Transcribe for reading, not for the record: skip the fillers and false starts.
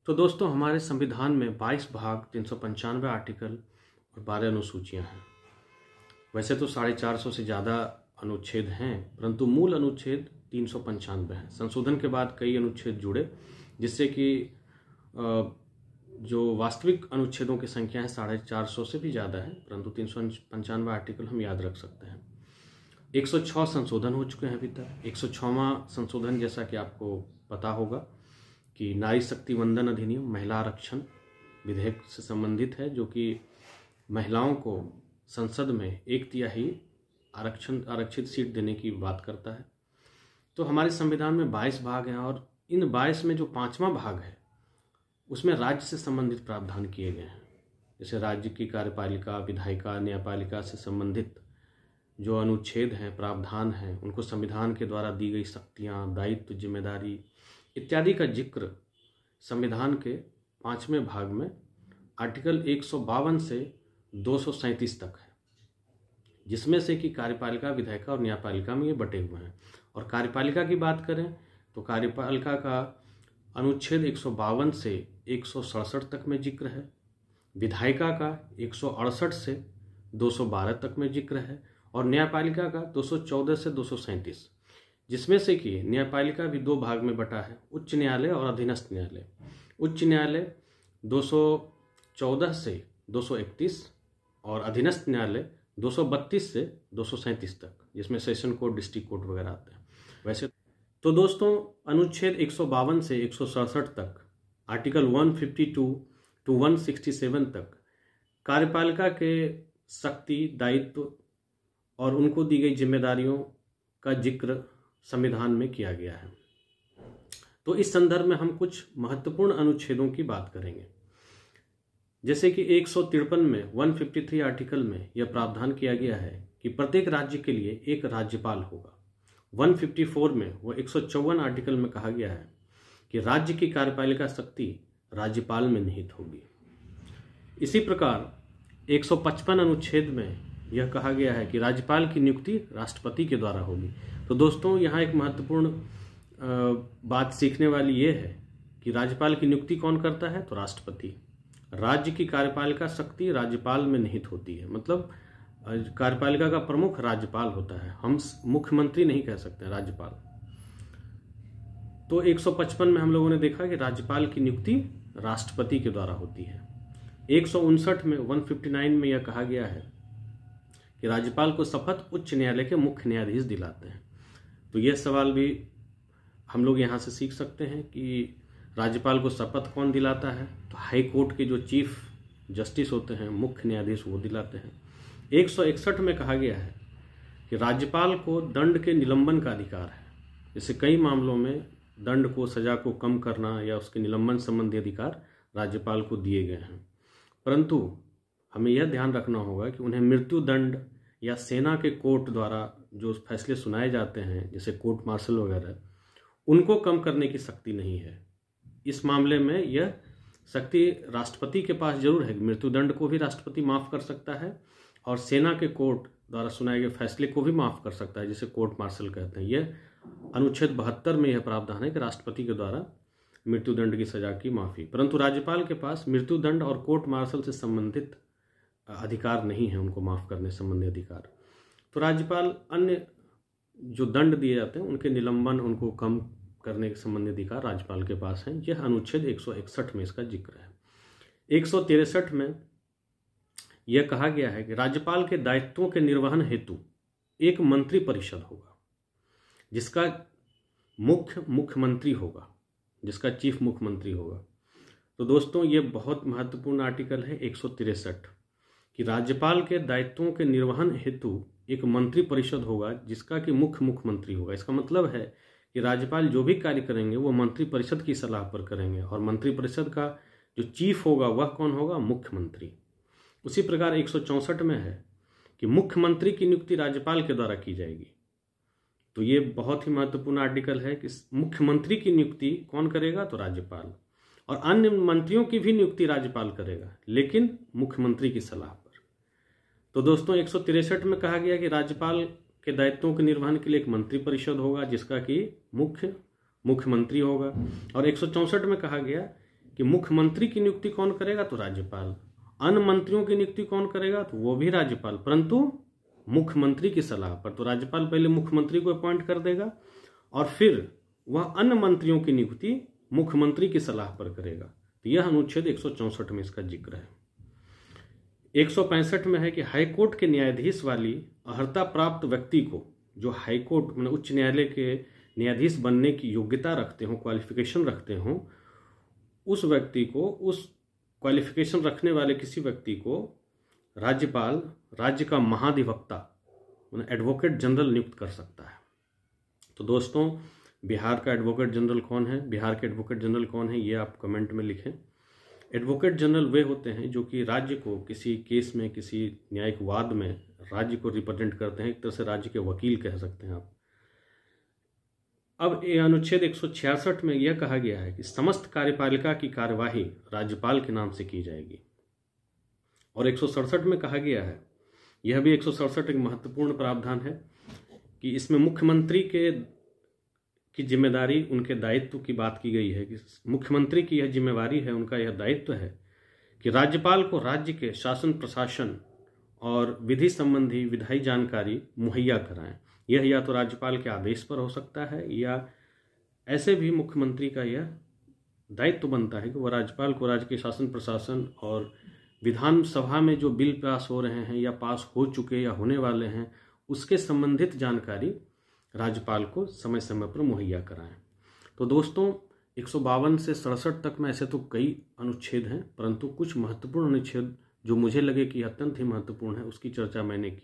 तो दोस्तों, हमारे संविधान में 22 भाग, 395 आर्टिकल और 12 अनुसूचियां हैं। वैसे तो 450 से ज़्यादा अनुच्छेद हैं, परंतु मूल अनुच्छेद 395 है। संशोधन के बाद कई अनुच्छेद जुड़े, जिससे कि जो वास्तविक अनुच्छेदों की संख्या है 450 से भी ज़्यादा है, परंतु 395 आर्टिकल हम याद रख सकते हैं। 106 संशोधन हो चुके हैं अभी तक। 106वां संशोधन, जैसा कि आपको पता होगा, कि नारी शक्ति वंदन अधिनियम महिला आरक्षण विधेयक से संबंधित है, जो कि महिलाओं को संसद में 1/3 आरक्षित सीट देने की बात करता है। तो हमारे संविधान में 22 भाग हैं, और इन 22 में जो 5वां भाग है उसमें राज्य से संबंधित प्रावधान किए गए हैं। जैसे राज्य की कार्यपालिका, विधायिका, न्यायपालिका से संबंधित जो अनुच्छेद हैं, प्रावधान हैं, उनको संविधान के द्वारा दी गई शक्तियाँ, दायित्व, जिम्मेदारी इत्यादि का जिक्र संविधान के 5वें भाग में आर्टिकल 152 से 237 तक है, जिसमें से कि कार्यपालिका, विधायिका और न्यायपालिका में ये बटे हुए हैं। और कार्यपालिका की बात करें तो कार्यपालिका का अनुच्छेद 152 से 167 तक में जिक्र है, विधायिका का 168 से 212 तक में जिक्र है, और न्यायपालिका का 214 से 237, जिसमें से कि न्यायपालिका भी 2 भाग में बटा है, उच्च न्यायालय और अधीनस्थ न्यायालय। उच्च न्यायालय 214 से 231 और अधीनस्थ न्यायालय 232 से 237 तक, जिसमें सेशन कोर्ट, डिस्ट्रिक्ट कोर्ट वगैरह आते हैं। वैसे तो दोस्तों, अनुच्छेद 152 से 167 तक, आर्टिकल 152 टू 167 तक कार्यपालिका के शक्ति, दायित्व और उनको दी गई जिम्मेदारियों का जिक्र संविधान में किया गया है। तो इस संदर्भ में हम कुछ महत्वपूर्ण अनुच्छेदों की बात करेंगे। जैसे कि 153 में 153 आर्टिकल में यह प्रावधान किया गया है कि प्रत्येक राज्य के लिए एक राज्यपाल होगा। 154 में व 154 आर्टिकल में कहा गया है कि राज्य की कार्यपालिका शक्ति राज्यपाल में निहित होगी। इसी प्रकार 155 अनुच्छेद में यह कहा गया है कि राज्यपाल की नियुक्ति राष्ट्रपति के द्वारा होगी। तो दोस्तों, यहाँ एक महत्वपूर्ण बात सीखने वाली ये है कि राज्यपाल की नियुक्ति कौन करता है, तो राष्ट्रपति। राज्य की कार्यपालिका शक्ति राज्यपाल में निहित होती है, मतलब कार्यपालिका का प्रमुख राज्यपाल होता है, हम मुख्यमंत्री नहीं कह सकते, राज्यपाल। तो 155 में हम लोगों ने देखा कि राज्यपाल की नियुक्ति राष्ट्रपति के द्वारा होती है। 159 में 159 में यह कहा गया है कि राज्यपाल को शपथ उच्च न्यायालय के मुख्य न्यायाधीश दिलाते हैं। तो यह सवाल भी हम लोग यहाँ से सीख सकते हैं कि राज्यपाल को शपथ कौन दिलाता है, तो हाई कोर्ट के जो चीफ जस्टिस होते हैं, मुख्य न्यायाधीश, वो दिलाते हैं। 161 में कहा गया है कि राज्यपाल को दंड के निलंबन का अधिकार है। जैसे कई मामलों में दंड को, सजा को कम करना या उसके निलंबन संबंधी अधिकार राज्यपाल को दिए गए हैं, परंतु हमें यह ध्यान रखना होगा कि उन्हें मृत्यु दंड या सेना के कोर्ट द्वारा जो फैसले सुनाए जाते हैं, जैसे कोर्ट मार्शल वगैरह, उनको कम करने की शक्ति नहीं है। इस मामले में यह शक्ति राष्ट्रपति के पास जरूर है। मृत्यु दंड को भी राष्ट्रपति माफ कर सकता है और सेना के कोर्ट द्वारा सुनाए गए फैसले को भी माफ कर सकता है, जिसे कोर्ट मार्शल कहते हैं। यह अनुच्छेद 72 में यह प्रावधान है कि राष्ट्रपति के द्वारा मृत्यु दंड की सजा की माफी, परंतु राज्यपाल के पास मृत्यु दंड और कोर्ट मार्शल से संबंधित अधिकार नहीं है, उनको माफ करने संबंधी अधिकार। तो राज्यपाल अन्य जो दंड दिए जाते हैं उनके निलंबन, उनको कम करने के संबंधी अधिकार राज्यपाल के पास हैं। यह अनुच्छेद 161 में इसका जिक्र है। 163 में यह कहा गया है कि राज्यपाल के दायित्वों के निर्वहन हेतु एक मंत्री परिषद होगा, जिसका मुख्यमंत्री होगा, जिसका चीफ मुख्यमंत्री होगा। तो दोस्तों, ये बहुत महत्वपूर्ण आर्टिकल है 163 कि राज्यपाल के दायित्वों के निर्वहन हेतु एक मंत्री परिषद होगा, जिसका कि मुख्यमंत्री होगा। इसका मतलब है कि राज्यपाल जो भी कार्य करेंगे वो मंत्री परिषद की सलाह पर करेंगे, और मंत्री परिषद का जो चीफ होगा वह कौन होगा, मुख्यमंत्री। उसी प्रकार 164 में है कि मुख्यमंत्री की नियुक्ति राज्यपाल के द्वारा की जाएगी। तो ये बहुत ही महत्वपूर्ण आर्टिकल है कि मुख्यमंत्री की नियुक्ति कौन करेगा, तो राज्यपाल, और अन्य मंत्रियों की भी नियुक्ति राज्यपाल करेगा, लेकिन मुख्यमंत्री की सलाह पर। तो दोस्तों, 163 में कहा गया कि राज्यपाल के दायित्वों के निर्वहन के लिए एक मंत्री परिषद होगा, जिसका कि मुख्यमंत्री होगा। और 164 में कहा गया कि मुख्यमंत्री की नियुक्ति कौन करेगा, तो राज्यपाल। अन्य मंत्रियों की नियुक्ति कौन करेगा, तो वो भी राज्यपाल, परंतु मुख्यमंत्री की सलाह पर। तो राज्यपाल पहले मुख्यमंत्री को अपॉइंट कर देगा और फिर वह अन्य मंत्रियों की नियुक्ति मुख्यमंत्री की सलाह पर करेगा। तो यह अनुच्छेद 164 में इसका जिक्र है। 165 में है कि हाईकोर्ट के न्यायाधीश वाली अर्हता प्राप्त व्यक्ति को, जो हाईकोर्ट मतलब उच्च न्यायालय के न्यायाधीश बनने की योग्यता रखते हो, क्वालिफिकेशन रखते हो, उस व्यक्ति को, उस क्वालिफिकेशन रखने वाले किसी व्यक्ति को राज्यपाल राज्य का महाधिवक्ता मतलब एडवोकेट जनरल नियुक्त कर सकता है। तो दोस्तों, बिहार का एडवोकेट जनरल कौन है, बिहार के एडवोकेट जनरल कौन है, ये आप कमेंट में लिखें। एडवोकेट जनरल वे होते हैं जो कि राज्य को किसी केस में, किसी न्यायिक वाद में राज्य को रिप्रेजेंट करते हैं, एक तरह से राज्य के वकील कह सकते हैं आप। अब अनुच्छेद 166 में यह कहा गया है कि समस्त कार्यपालिका की कार्यवाही राज्यपाल के नाम से की जाएगी। और 167 में कहा गया है, यह भी 167 एक महत्वपूर्ण प्रावधान है कि इसमें मुख्यमंत्री की जिम्मेदारी, उनके दायित्व की बात की गई है कि मुख्यमंत्री की यह जिम्मेवारी है, उनका यह दायित्व है कि राज्यपाल को राज्य के शासन प्रशासन और विधि संबंधी विधायी जानकारी मुहैया कराएं। यह या तो राज्यपाल के आदेश पर हो सकता है या ऐसे भी मुख्यमंत्री का यह दायित्व बनता है कि वह राज्यपाल को राज्य के शासन प्रशासन और विधानसभा में जो बिल पास हो रहे हैं या पास हो चुके या होने वाले हैं उसके संबंधित जानकारी राज्यपाल को समय समय पर मुहैया कराएं। तो दोस्तों, 152 से 67 तक में ऐसे तो कई अनुच्छेद हैं, परंतु कुछ महत्वपूर्ण अनुच्छेद जो मुझे लगे कि अत्यंत ही महत्वपूर्ण है उसकी चर्चा मैंने की।